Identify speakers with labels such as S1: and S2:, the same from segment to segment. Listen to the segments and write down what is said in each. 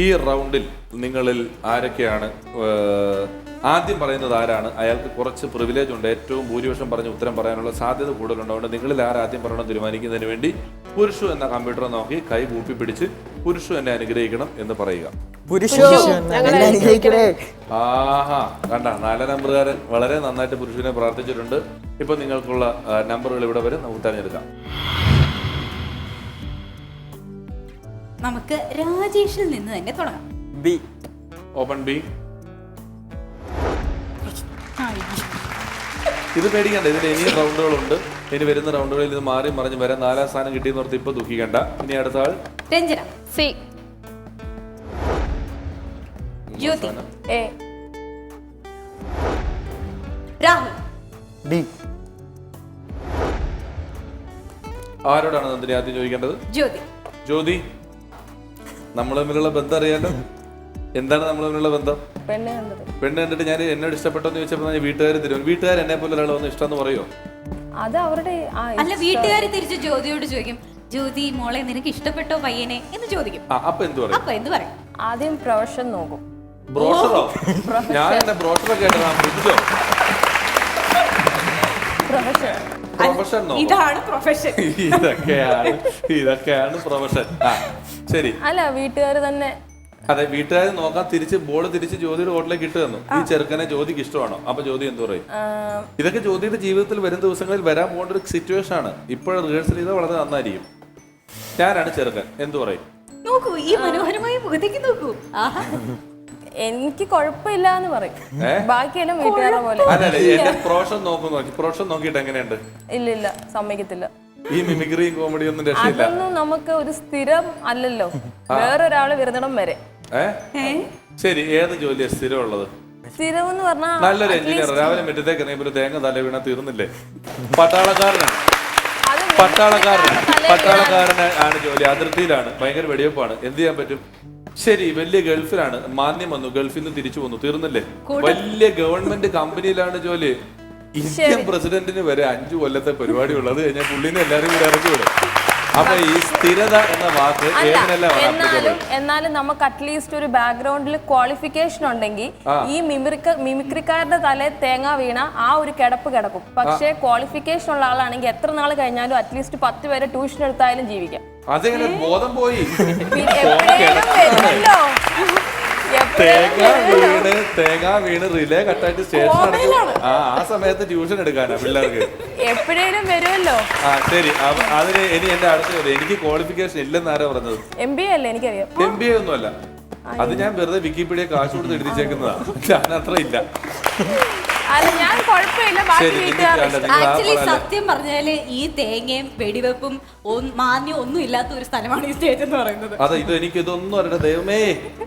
S1: ഈ റൗണ്ടിൽ നിങ്ങളിൽ ആരൊക്കെയാണ് ആദ്യം പറയുന്നത് ആരാണ് അയാൾക്ക് കുറച്ച് പ്രിവിലേജ് ഉണ്ട്. ഏറ്റവും ഭൂരിപക്ഷം പറഞ്ഞ് ഉത്തരം പറയാനുള്ള സാധ്യത കൂടുതലുണ്ടാവുകൊണ്ട് നിങ്ങളിൽ ആദ്യം പറയണം തീരുമാനിക്കുന്നതിന് വേണ്ടി പുരുഷു എന്ന കമ്പ്യൂട്ടർ നോക്കി കൈ കൂപ്പി പിടിച്ച് പുരുഷു എന്നെ അനുഗ്രഹിക്കണം എന്ന് പറയുക. ആഹാ കണ്ട 4 നമ്പറുകാരൻ വളരെ നന്നായിട്ട് പുരുഷനെ പ്രാർത്ഥിച്ചിട്ടുണ്ട്. ഇപ്പൊ നിങ്ങൾക്കുള്ള നമ്പറുകൾ ഇവിടെ വരും, നമുക്ക് തെരഞ്ഞെടുക്കാം.
S2: നമുക്ക് രാജേഷിൽ നിന്ന് തന്നെ തുടങ്ങാം.
S3: ബി.
S1: Open B. ഇത് പേടിക്കണ്ട, ഇതിൽ ഇനിയും റൗണ്ടുകളുണ്ട്. ഇനി വരുന്ന റൗണ്ടുകളിൽ ഇത് മാറി മറിഞ്ഞ് വരാൻ 4ാം സ്ഥാനം കിട്ടിയെന്ന് ഓർത്ത് ഇപ്പൊ ദുഃഖിക്കണ്ട. ഇനി അടുത്ത ആൾ
S2: Ranjana.
S4: C.
S2: Jyothi.
S4: A.
S2: Rahul.
S3: D.
S1: ആരോടാണ് നന്ദിനി ആദ്യം ചോദിക്കേണ്ടത്?
S2: ജ്യോതി.
S1: ജ്യോതി, നമ്മൾ തമ്മിലുള്ള ബന്ധം അറിയാലോ. എന്താണ് നമ്മൾ തമ്മിലുള്ള ബന്ധം? പെണ്ണ് കണ്ടിട്ട് ഞാൻ എന്നോട് ഇഷ്ടപ്പെട്ടോന്ന് ചോദിച്ചപ്പോൾ വീട്ടുകാർ തരും. വീട്ടുകാർ എന്നെ പോലെ ഒരാൾ വന്ന് ഇഷ്ടം എന്ന് പറയുമോ?
S4: അത് അവരുടെ
S2: അല്ല, വീട്ടുകാർ തിരിച്ച് ജ്യോതിയോട് ചോദിക്കും, ജ്യോതി മോളെ നിനക്ക് ഇഷ്ടപ്പെട്ടോ പയ്യനെ എന്ന് ചോദിക്കും.
S1: അപ്പൊ എന്ത് പറയും?
S2: അപ്പൊ എന്ത് പറയും?
S4: ആദ്യം പ്രൊഫഷൻ നോക്കും.
S1: ബ്രോഷറോ? ഞാൻ എന്നെ ബ്രോഷറൊക്കെ പ്രൊഫഷൻ നോക്കും.
S2: ഇതാണ് പ്രൊഫഷൻ.
S1: ഇതൊക്കെയാണ് പ്രൊഫഷൻ. ശരി.
S4: അല്ല, വീട്ടുകാർ തന്നെ.
S1: അതെ, വീട്ടുകാർ നോക്കാൻ തിരിച്ച് ബോൾ തിരിച്ച് ജ്യോതിയുടെ ഹോട്ടലിലേക്ക് ഇട്ട് തന്നു. ഈ ചെറുക്കനെ ജ്യോതിക്ക് ഇഷ്ടമാണോ? അപ്പൊ ജ്യോതി എന്ത് പറയും? ഇതൊക്കെ ജ്യോതിയുടെ ജീവിതത്തിൽ വരും ദിവസങ്ങളിൽ വരാൻ പോകേണ്ട ഒരു സിറ്റുവേഷൻ ആണ്. ഇപ്പോഴും റിഹേഴ്സൽ ചെയ്താൽ വളരെ നന്നായിരിക്കും. ഞാനാണ് ചെറുക്കൻ, എന്ത് പറയും?
S2: നോക്കൂ, ഈ മനോഹരമായ മുഖത്തേക്ക് നോക്കൂ.
S4: എനിക്ക് കുഴപ്പമില്ല എന്ന് പറയും. ബാക്കിയെല്ലാം വീട്ടുകാരെ പോലെ.
S1: അതെ, എന്റെ പ്രൊഫഷൻ നോക്കുന്നു. പ്രൊഫഷൻ നോക്കിയിട്ട് എങ്ങനെയുണ്ട്?
S4: ഇല്ല, സമ്മതിക്കത്തില്ല.
S1: ഈ മിമിക്രിയും കോമഡിയും ഒന്നും രക്ഷയില്ല.
S4: അതൊന്നും നമുക്ക് ഒരു സ്ഥിരം അല്ലല്ലോ, വേറൊരാള് വരുന്നിടം വരെ.
S1: ശരി, ഏത് ജോലിയാ സ്ഥിരം ഉള്ളത്?
S4: സ്ഥിരം എന്ന് പറഞ്ഞാൽ
S1: നല്ലൊരു എഞ്ചിനീയർ. രാവിലെ മുറ്റത്തേക്ക് ഇറങ്ങിയപ്പോൾ തേങ്ങ തല വീണ തീർന്നില്ലേ? പട്ടാളക്കാരനാണ്. പട്ടാളക്കാരന് ആണ് ജോലി. അതിർത്തിയിലാണ്, ഭയങ്കര വെടിവെപ്പാണ്. എന്ത് ചെയ്യാൻ പറ്റും? ശരി, വലിയ ഗൾഫിലാണ്. മാന്യം വന്നു, ഗൾഫിൽ നിന്ന് തിരിച്ചു വന്നു, തീർന്നില്ലേ? വലിയ ഗവൺമെന്റ് കമ്പനിയിലാണ് ജോലി. ഇന്ത്യൻ പ്രസിഡന്റിന് വരെ 5 കൊല്ലത്തെ പരിപാടി ഉള്ളത് കഴിഞ്ഞാൽ പുള്ളിനെ എല്ലാരും കൂടെ ഇറക്കി വിടും. അപ്പൊ ഈ സ്ഥിരത എന്ന വാക്ക്
S4: എന്നാലും നമുക്ക് അറ്റ്ലീസ്റ്റ് ഒരു ബാക്ക്ഗ്രൗണ്ടിൽ ക്വാളിഫിക്കേഷൻ ഉണ്ടെങ്കിൽ ഈ മിമിക്രിക്കാരുടെ തലേ തേങ്ങ വീണ ആ ഒരു കിടക്കും. പക്ഷേ ക്വാളിഫിക്കേഷൻ ഉള്ള ആളാണെങ്കിൽ എത്ര നാൾ കഴിഞ്ഞാലും അറ്റ്ലീസ്റ്റ് 10 പേരെ ട്യൂഷൻ എടുത്തായാലും ജീവിക്കാം.
S1: അതെങ്ങനെ ബോധം പോയി? തേങ്ങ വീണ് റിലേ കട്ടായിട്ട് സ്റ്റേഷൻ ആ സമയത്ത് ട്യൂഷൻ എടുക്കാനാ പിള്ളേർക്ക്.
S4: എപ്പോഴേലും വരുമല്ലോ.
S1: ശരി, അതിന് ഇനി എന്റെ അടുത്ത് എനിക്ക് ക്വാളിഫിക്കേഷൻ ഇല്ലെന്ന് ആരാ പറഞ്ഞത്?
S4: MBA അല്ലേ? എനിക്കറിയാം.
S1: MBA ഒന്നും അല്ല, അത് ഞാൻ വെറുതെ വിക്കിപീഡിയ കാശ് കൊടുത്ത് എഴുതിച്ചേക്കുന്നതാ. ഞാൻ അത്ര ഇല്ല.
S2: ആക്ച്വലി സത്യം പറഞ്ഞാല് ഈ തേങ്ങയും വെടിവെപ്പും മാന്യം ഒന്നും ഇല്ലാത്ത ഒരു സ്ഥലമാണ് ഈ സ്റ്റേജ് എന്ന് പറയുന്നത്.
S1: അതെ, ഇത് എനിക്ക് ഇതൊന്നും അറിയണ്ട. ദൈവമേ,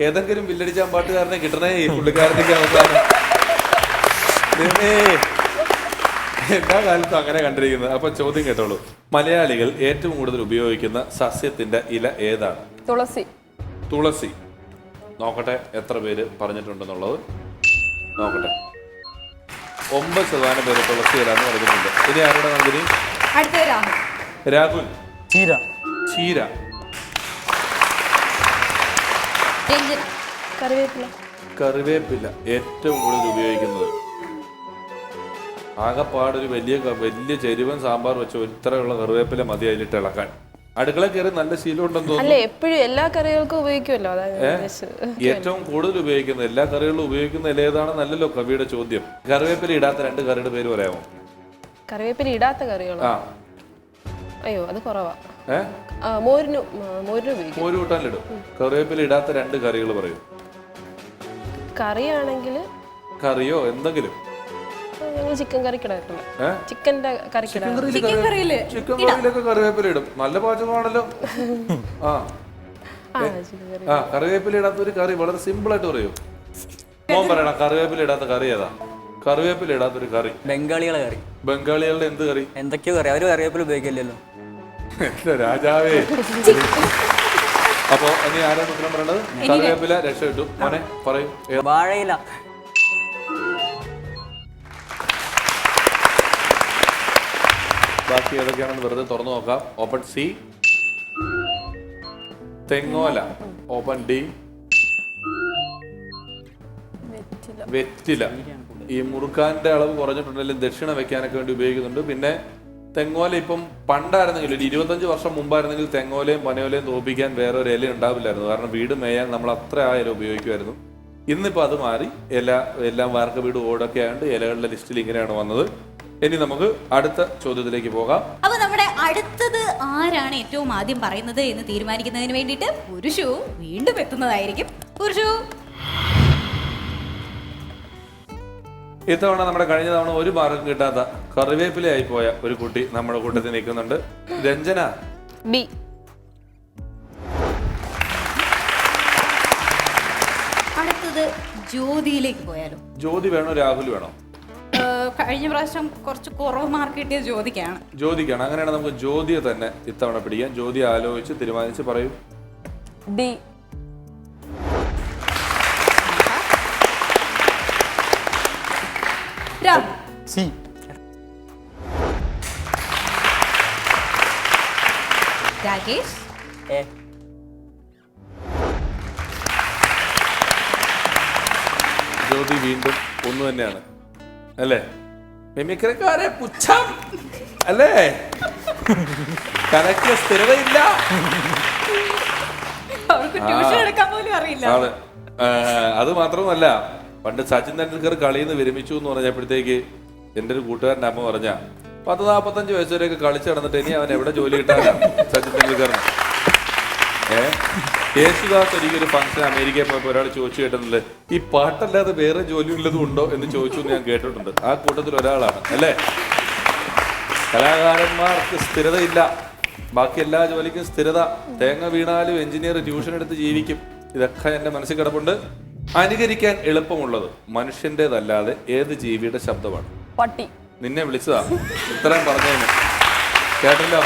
S1: ഏതെങ്കിലും വില്ലടിച്ചാൻ പാട്ടുകാരനെ കിട്ടണേ ഈ പുള്ളിക്കാരത്തേക്ക് അവസാനം. ദൈവമേ, എല്ലാ കാലത്തും അങ്ങനെ കണ്ടിരിക്കുന്നത്. അപ്പൊ ചോദ്യം കേട്ടോളൂ. മലയാളികൾ ഏറ്റവും കൂടുതൽ ഉപയോഗിക്കുന്ന സസ്യത്തിന്റെ ഇല ഏതാണ്? തുളസി. നോക്കട്ടെ എത്ര പേര് പറഞ്ഞിട്ടുണ്ടെന്നുള്ളത്. നോക്കട്ടെ, 9% പേര് തുളസി ഇലാന്ന് പറഞ്ഞിട്ടുണ്ട്. ഇനി ആരുടെ നന്ദിനി? രാഹുൽ. ചീര. കറിവേപ്പില ഏറ്റവും കൂടുതൽ ഉപയോഗിക്കുന്നത്. ആകെപ്പാടൊരു വലിയ ചെരുവൻ സാമ്പാർ വെച്ച് ഇത്രയുള്ള കറിവേപ്പില മതി അതിലിട്ട് ഇളക്കാൻ. അടുക്കള കയറി നല്ല ശീലം ഉണ്ടെന്ന് തോന്നുന്നു.
S4: എപ്പോഴും എല്ലാ കറികൾക്കും ഉപയോഗിക്കുമല്ലോ.
S1: ഏറ്റവും കൂടുതൽ ഉപയോഗിക്കുന്നത്, എല്ലാ കറികളിലും ഉപയോഗിക്കുന്ന ഇല ഏതാണെന്നല്ലോ കവിയുടെ ചോദ്യം. കറിവേപ്പില ഇടാത്ത 2 കറിയുടെ പേര് പറയാമോ?
S4: കറിവേപ്പില ഇടാത്ത കറികളോ? അയ്യോ, അത് കുറവാ. മോര്
S1: കൂട്ടാനിടും. കറിവേപ്പില ഇടാത്ത 2 കറികൾ പറയും.
S4: കറിയാണെങ്കിൽ
S1: കറിയോ എന്തെങ്കിലും.
S4: ചിക്കൻ കറിക്കിടാറില്ല. ചിക്കന്റെ
S1: കറിയിലൊക്കെ കറിവേപ്പില ഇടും. നല്ല പാചകമാണല്ലോ. കറിവേപ്പില ഇടാത്ത ഒരു കറി വളരെ സിമ്പിൾ ആയിട്ട് പറയൂ. മോൻ പറയണം, കറിവേപ്പില ഇടാത്ത കറി ഏതാ? കറിവേപ്പില ഇടാത്തൊരു കറി.
S3: ബംഗാളികളുടെ കറി.
S1: ബംഗാളികളുടെ എന്ത് കറി?
S3: എന്തൊക്കെയോ കറി. അവര് കറിവേപ്പില ഉപയോഗിക്കില്ലല്ലോ.
S1: രാജാവേ. അപ്പൊ ഇനി ആരാണ് ഉത്തരം പറയണത്? കറിവേപ്പില രക്ഷ കിട്ടും. മോനെ പറയും.
S3: വാഴയില.
S1: ബാക്കി ഏതൊക്കെയാണെന്ന് വെറുതെ തുറന്നു നോക്കാം. Open C. തെങ്ങോല. Open D. വെറ്റില. ഈ മുറുക്കാന്റെ അളവ് കുറഞ്ഞിട്ടുണ്ടെങ്കിലും ദക്ഷിണ വെക്കാനൊക്കെ വേണ്ടി ഉപയോഗിക്കുന്നുണ്ട്. പിന്നെ തെങ്ങോല ഇപ്പം പണ്ടായിരുന്നെങ്കിൽ ഒരു 25 വർഷം മുമ്പായിരുന്നെങ്കിൽ തെങ്ങോലയും പനയോലയും തോപ്പിക്കാൻ വേറെ ഒരു ഇല ഉണ്ടാവില്ലായിരുന്നു. കാരണം വീട് മേയാൻ നമ്മൾ അത്ര ആ ഇല ഉപയോഗിക്കുമായിരുന്നു. ഇന്നിപ്പോൾ അത് മാറി എല്ലാം വാർക്ക വീട് ഓടൊക്കെ ആയതുകൊണ്ട് ഇലകളുടെ ലിസ്റ്റിൽ ഇങ്ങനെയാണ് വന്നത്. ഇനി നമുക്ക് അടുത്ത ചോദ്യത്തിലേക്ക് പോകാം.
S2: അപ്പൊ നമ്മുടെ അടുത്തത് ആരാണ് ഏറ്റവും ആദ്യം പറയുന്നത് എന്ന് തീരുമാനിക്കുന്നതിന് വേണ്ടിയിട്ട് പുരുഷു വീണ്ടും എത്തുന്നതായിരിക്കും. പുരുഷു,
S1: ഇത്തവണ നമ്മുടെ കഴിഞ്ഞ തവണ ഒരു മാർക്കും കിട്ടാത്ത കറിവേപ്പിലയായി പോയ ഒരു കുട്ടി നമ്മുടെ കൂട്ടത്തിൽ നിൽക്കുന്നുണ്ട്. രഞ്ജന.
S4: ബി.
S2: അടുത്തത് ജ്യോതിയിലേക്ക് പോയാലോ?
S1: ജ്യോതി വേണോ രാഹുൽ വേണോ?
S2: കഴിഞ്ഞ പ്രാവശ്യം കുറച്ച് കുറവ് മാർക്ക് കിട്ടിയ ജ്യോതിക്കാണ്.
S1: ജ്യോതിക്കാണ്. അങ്ങനെയാണ് നമുക്ക് ജ്യോതിയെ തന്നെ ഇത്തവണ പിടിക്കാം. ജ്യോതി ആലോചിച്ച് തീരുമാനിച്ച് പറയൂ.
S4: D.
S3: C.
S2: Rakesh.
S3: A.
S1: Jyothi വീണ്ടും ഒന്ന് തന്നെയാണ് അല്ലേ? മിമിക്രിക്കാരെ പുച്ഛം അല്ലേ? കനക്ക് സ്ഥിരതയില്ല.
S2: അവർക്ക് ട്യൂഷൻ എടുക്കാൻ പോലും അറിയില്ല.
S1: ആണ്. അത് മാത്രമല്ല, പണ്ട് സച്ചിൻ തെണ്ടുൽക്കർ കളിയിൽ നിന്ന് വിരമിച്ചു എന്ന് പറഞ്ഞപ്പോഴത്തേക്ക് എൻ്റെ ഒരു കൂട്ടുകാരൻ്റെ അമ്മ പറഞ്ഞ 40-45 വയസ്സ് വരെയൊക്കെ കളിച്ച് നടന്നിട്ട് ഇനി അവൻ എവിടെ ജോലി കിട്ടാനാണ് സച്ചിൻ തെണ്ടുൽക്കറിന്. യേശുദാസ് ഒരിക്കലൊരു ഫംഗ്ഷൻ അമേരിക്കയിൽ പോയപ്പോൾ ഒരാൾ ചോദിച്ചു കേട്ടിട്ടുണ്ട്, ഈ പാട്ടല്ലാതെ വേറെ ജോലി ഉള്ളതും ഉണ്ടോ എന്ന് ചോദിച്ചു എന്ന് ഞാൻ കേട്ടിട്ടുണ്ട്. ആ കൂട്ടത്തിൽ ഒരാളാണ് അല്ലേ? കലാകാരന്മാർക്ക് സ്ഥിരതയില്ല, ബാക്കി എല്ലാ ജോലിക്കും സ്ഥിരത. തേങ്ങ വീണാലും എഞ്ചിനീയർ ട്യൂഷൻ എടുത്ത് ജീവിക്കും. ഇതൊക്കെ എൻ്റെ മനസ്സിൽ കിടപ്പുണ്ട്. അനുകരിക്കാൻ എളുപ്പമുള്ളത് മനുഷ്യൻ്റെതല്ലാതെ ഏത് ജീവിയുടെ ശബ്ദമാണ്?
S4: പട്ടി.
S1: നിന്നെ വിളിച്ചതാ ഇത്രയും പറഞ്ഞതിന്. കേട്ടല്ലോ?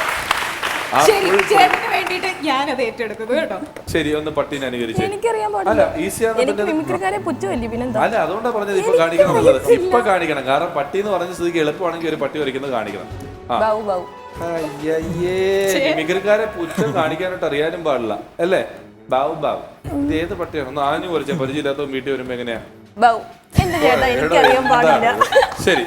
S1: ശരി, ഒന്ന് പട്ടീനെ അനുകരിച്ച്.
S4: എനിക്കറിയാൻ
S1: അല്ല, ഈസിയാണ്.
S4: മിമിക്രിക്കാരെ പുച്ഛമല്ലേ പിന്നെന്താ?
S1: അല്ല, അതുകൊണ്ടാ പറഞ്ഞത് ഇപ്പൊ കാണിക്കണം എന്നുള്ളത്. ഇപ്പൊ കാണിക്കണം. കാരണം പട്ടി എന്ന് പറഞ്ഞ സ്ഥിതിക്ക് എളുപ്പമാണെങ്കിൽ ഒരു പട്ടി വരയ്ക്കുന്നത് കാണിക്കണം. മിമിക്രിക്കാരെ പുച്ഛം കാണിക്കാനായിട്ട് അറിയാനും പാടില്ല അല്ലേ? ബാബു ബാബു. ഇത് ഏത് പട്ടിയാണ്? ഒന്ന് ആഞ്ഞു കുറച്ച പരിചയമില്ലാത്ത വീട്ടിൽ വരുമ്പോ എങ്ങനെയാ? ശരി,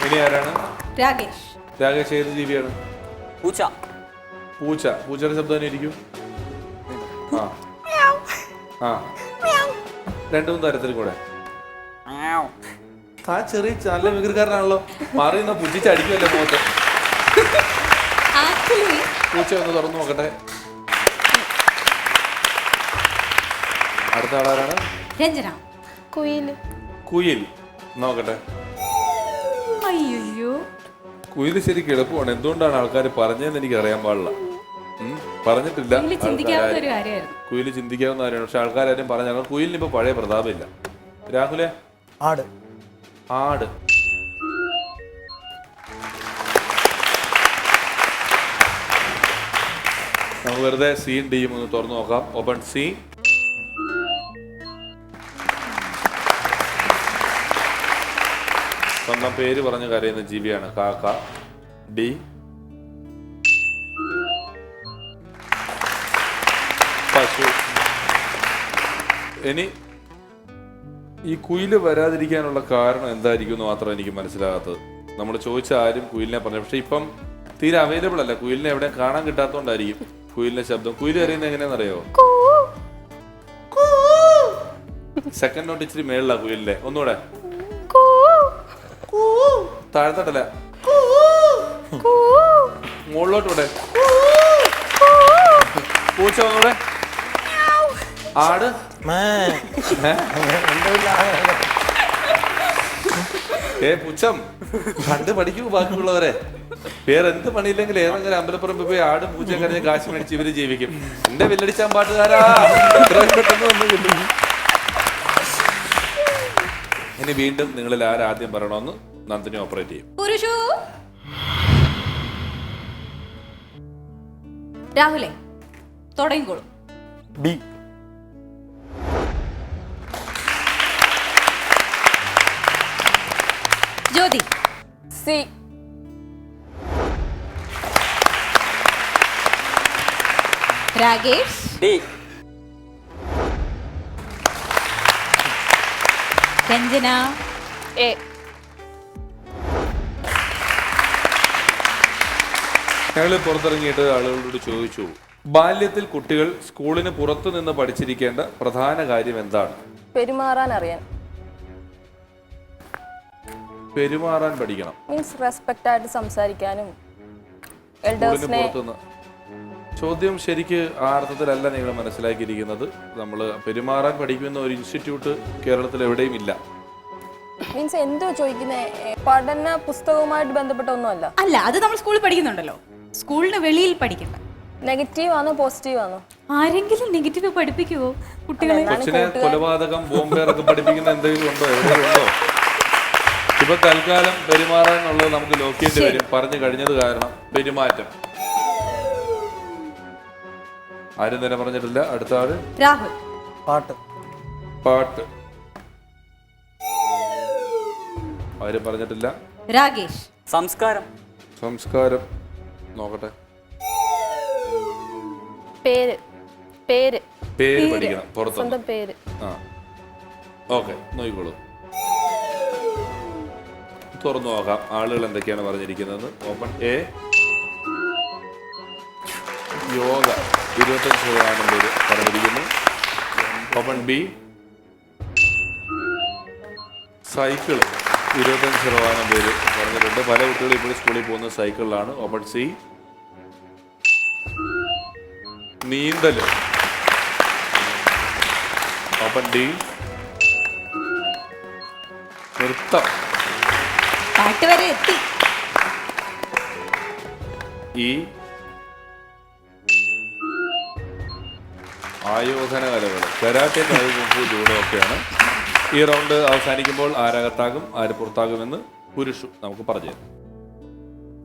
S1: ഇനി ആരാണ്?
S2: രാകേഷ്.
S1: രാകേഷ് ഏത് ജീവിയാണ്?
S3: പൂച്ച.
S1: പൂച്ച. പൂച്ചയുടെ ശബ്ദം തന്നെ ഇരിക്കും. ആ, രണ്ടും തരത്തിലും കൂടെ. ആ ചെറിയ നല്ല മിമിക്രിക്കാരനാണല്ലോ. മാറിയുന്ന പുച്ഛിച്ച് അടിക്കുമല്ലോ മുഖത്ത്. പൂച്ച ഒന്ന് തുറന്നു നോക്കട്ടെ. അടുത്ത ആളാരാണ്?
S2: രഞ്ജന.
S4: കുയിൽ.
S1: കുയിൽ. നോക്കട്ടെ.
S2: അയ്യോ,
S1: കുയിൽ ശരിക്കും എളുപ്പമാണ്. എന്തുകൊണ്ടാണ് ആൾക്കാർ പറഞ്ഞതെന്ന് എനിക്ക് അറിയാൻ പാടില്ല. പറഞ്ഞിട്ടില്ല. കുയിൽ ചിന്തിക്കാവുന്ന കാര്യമാണ്. പക്ഷെ ആൾക്കാരും പറഞ്ഞാൽ കുയിലിന് ഇപ്പൊ പഴയ പ്രതാപമില്ല. രാഹുലെ?
S3: ആട്.
S1: ആട്. നമുക്ക് വെറുതെ സീൻ ഡിയും ഒന്ന് തുറന്നു നോക്കാം. Open scene. സ്വന്തം പേര് പറഞ്ഞ് കരയുന്ന ജീവിയാണ് കാക്ക. ഡി. പശു. ഇനി ഈ കുയില് വരാതിരിക്കാനുള്ള കാരണം എന്തായിരിക്കും എന്ന് മാത്രം എനിക്ക് മനസ്സിലാകാത്തത്. നമ്മൾ ചോദിച്ച ആരും കുയിലിനെ പറഞ്ഞു. പക്ഷെ ഇപ്പം തീരെ അവൈലബിൾ അല്ല. കുയിലിനെ എവിടെ കാണാൻ കിട്ടാത്തോണ്ടായിരിക്കും കുയിലിന്റെ ശബ്ദം. കുയിൽ അറിയുന്നത് എങ്ങനെയാണെന്നറിയോ? സെക്കൻഡ് നോട്ട് ഇച്ചിരി മേളിലാ കുയിലിന്റെ. ഒന്നുകൂടെ താഴത്തോട്ടല്ല, മുകളിലോട്ടൂടെ. പൂച്ച ഒന്നുകൂടെ. ആട്. പുച്ഛം കണ്ട് പഠിക്കൂ ബാക്കിയുള്ളവരെ. വേറെ എന്ത് പണിയില്ലെങ്കിൽ ഏതെങ്കിലും അമ്പലപ്പുറം പോയി ആടും പൂച്ചയും കരഞ്ഞ് കാശ് മേടിച്ച് ഇവര് ജീവിക്കും. എന്റെ വില്ലടിച്ചാൻ പാട്ടുകാരാ, ഇത്രയും പെട്ടെന്ന് വന്നു കിട്ടും. ഇനി വീണ്ടും നിങ്ങളിൽ ആരാദ്യം പറയണമെന്ന് നന്ദിനി ഓപ്പറേറ്റ് ചെയ്യും.
S2: പുരുഷു. രാഹുലെ തുടങ്ങിക്കോളൂ.
S3: D.
S2: Jyothi.
S4: C.
S2: Rakesh,
S3: D.
S2: Ranjana,
S4: A.
S1: ഞങ്ങൾ പുറത്തിറങ്ങിയിട്ട് ആളുകളോട് ചോദിച്ചു, ബാല്യത്തിൽ കുട്ടികൾ സ്കൂളിന് പുറത്തു നിന്ന് പഠിച്ചിരിക്കേണ്ട പ്രധാന കാര്യം എന്താണ്?
S4: പെരുമാറാൻ അറിയാൻ.
S1: പെരുമാറാൻ പഠിക്കണം.
S4: മീൻസ് റെസ്പെക്റ്റ് ആയിട്ട് സംസാരിക്കാനും
S1: സ്കൂളിന്
S4: എൽഡേഴ്സിനെ.
S1: പുറത്തുനിന്ന് ചോദ്യം ശരിക്ക് ആ അർത്ഥത്തിലല്ല നിങ്ങൾ മനസ്സിലാക്കിയിരിക്കുന്നത്. നമ്മൾ പെരുമാറാൻ പഠിക്കുന്ന ഒരു ഇൻസ്റ്റിറ്റ്യൂട്ട് കേരളത്തിൽ എവിടെയും ഇല്ല.
S4: മീൻസ് എന്തോ ചോദിക്കുന്നത്, പഠന പുസ്തകവുമായിട്ട് ബന്ധപ്പെട്ട ഒന്നുമല്ല.
S2: അല്ല, അത് നമ്മൾ സ്കൂളിൽ പഠിക്കുന്നുണ്ടല്ലോ. സ്കൂളിന് വെളിയിൽ പഠിക്കണ്ട.
S4: നെഗറ്റീവ് ആണോ പോസിറ്റീവ് ആണോ?
S2: ആരെങ്കിലും നെഗറ്റീവ് പഠിപ്പിക്കുവോ കുട്ടികളെ?
S1: കൊച്ചിനെ കൊലപാതകം, ബോംബേറൊക്കെ പഠിപ്പിക്കുന്ന എന്തെങ്കിലും ഉണ്ടോ? എവിടെയും ഉണ്ടോ? ഇപ്പൊ തൽക്കാലം പെരുമാറാനുള്ളത് നമുക്ക് നോക്കിയിട്ട് വരും. പറഞ്ഞു കഴിഞ്ഞത് കാരണം പെരുമാറ്റം. ആരും തന്നെ പറഞ്ഞിട്ടില്ല. അടുത്ത ആള്
S2: രാഹുൽ.
S3: പാട്ട്.
S1: പാട്ട്. ആരും പറഞ്ഞിട്ടില്ല.
S2: രാകേഷ്.
S3: സംസ്കാരം.
S1: സംസ്കാരം. നോക്കട്ടെ.
S4: പേര്. പേര്.
S1: പേര് പഠിക്കണം. പുറത്ത്
S4: സ്വന്തം പേര്.
S1: ആ ഓക്കെ, നോക്കിക്കോളൂ. തുറന്നു നോക്കാം ആളുകൾ എന്തൊക്കെയാണ് പറഞ്ഞിരിക്കുന്നത്. Open A. യോഗ 25% പേര് പറഞ്ഞിരിക്കുന്നു. Open B. സൈക്കിൾ 25% പേര് പറഞ്ഞിട്ടുണ്ട്. പല കുട്ടികളും ഇപ്പോൾ സ്കൂളിൽ പോകുന്ന സൈക്കിളിലാണ്. Open C. നീന്തൽ. Open D. നൃത്തം.
S2: പാട്ട് വരെ എത്തി.
S1: ഈ ആയോധന കലകൾ, കരാട്ടെ, ജൂഡോ ഒക്കെയാണ്. ഈ റൗണ്ട് അവസാനിക്കുമ്പോൾ ആരകത്താകും ആര് പുറത്താകുമെന്ന് പുരുഷു നമുക്ക് പറഞ്ഞു തരും.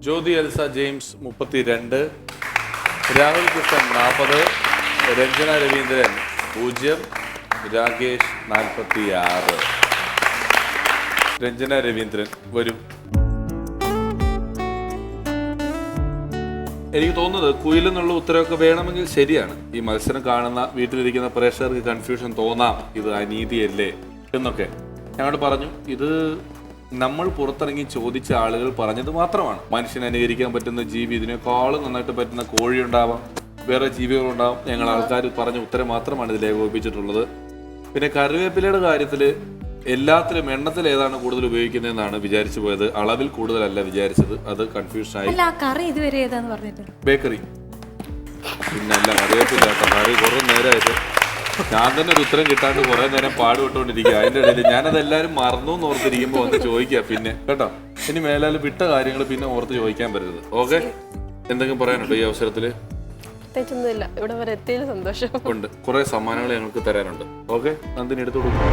S1: Jyothi Elsa James 32, Rahul Krishnan 40, Ranjana Raveendran 0, Rakesh 46. രഞ്ജന രവീന്ദ്രൻ വരും. എനിക്ക് തോന്നുന്നത് കുയിലെന്നുള്ള ഉത്തരവൊക്കെ വേണമെങ്കിൽ ശരിയാണ്. ഈ മത്സരം കാണുന്ന വീട്ടിലിരിക്കുന്ന പ്രേക്ഷകർക്ക് കൺഫ്യൂഷൻ തോന്നാം, ഇത് അനീതിയല്ലേ എന്നൊക്കെ. ഞങ്ങളോട് പറഞ്ഞു, ഇത് നമ്മൾ പുറത്തിറങ്ങി ചോദിച്ച ആളുകൾ പറഞ്ഞത് മാത്രമാണ്. മനുഷ്യനെ അനുകരിക്കാൻ പറ്റുന്ന ജീവി, ഇതിനേക്കാളും നന്നായിട്ട് പറ്റുന്ന കോഴി ഉണ്ടാവാം, വേറെ ജീവികളുണ്ടാവും. ഞങ്ങൾ ആൾക്കാർ പറഞ്ഞ ഉത്തരം മാത്രമാണ് ഇതിൽ ഏകോപിപ്പിച്ചിട്ടുള്ളത്. പിന്നെ കറിവേപ്പിലയുടെ കാര്യത്തിൽ എല്ലാത്തിലും എണ്ണത്തിൽ ഏതാണ് കൂടുതൽ ഉപയോഗിക്കുന്നതെന്നാണ് വിചാരിച്ചു പോയത്. അളവിൽ കൂടുതലല്ല വിചാരിച്ചത്. അത് കൺഫ്യൂഷൻ ആയി.
S2: കറി ഇതുവരെ ഏതാന്ന് പറഞ്ഞിട്ട്
S1: ബേക്കറി. പിന്നല്ല, കറിവേപ്പില്ല കറി കുറേ നേരമായിട്ട് ഞാൻ തന്നെ ഒരു ഉത്തരം കിട്ടാണ്ട് കുറെ നേരം പാടുപെട്ടുകൊണ്ടിരിക്കുക. അതിൻ്റെ ഇടയിൽ ഞാനത് എല്ലാവരും മറന്നു എന്ന് ഓർത്തിരിക്കുമ്പോൾ വന്ന് ചോദിക്കുക. പിന്നെ കേട്ടോ, ഇനി മേലാൽ വിട്ട കാര്യങ്ങൾ പിന്നെ ഓർത്ത് ചോദിക്കാൻ പറ്റരുത്. ഓക്കെ, എന്തെങ്കിലും പറയാനുണ്ടോ ഈ അവസരത്തിൽ?
S4: തെറ്റൊന്നുമില്ല, ഇവിടെ വരെ എത്തിയതിൽ സന്തോഷം
S1: ഉണ്ട്. കുറെ സമ്മാനങ്ങൾ ഞങ്ങൾക്ക് തരാനുണ്ട്. ഓക്കെ, നന്ദിനി എടുത്തു കൊടുക്കും.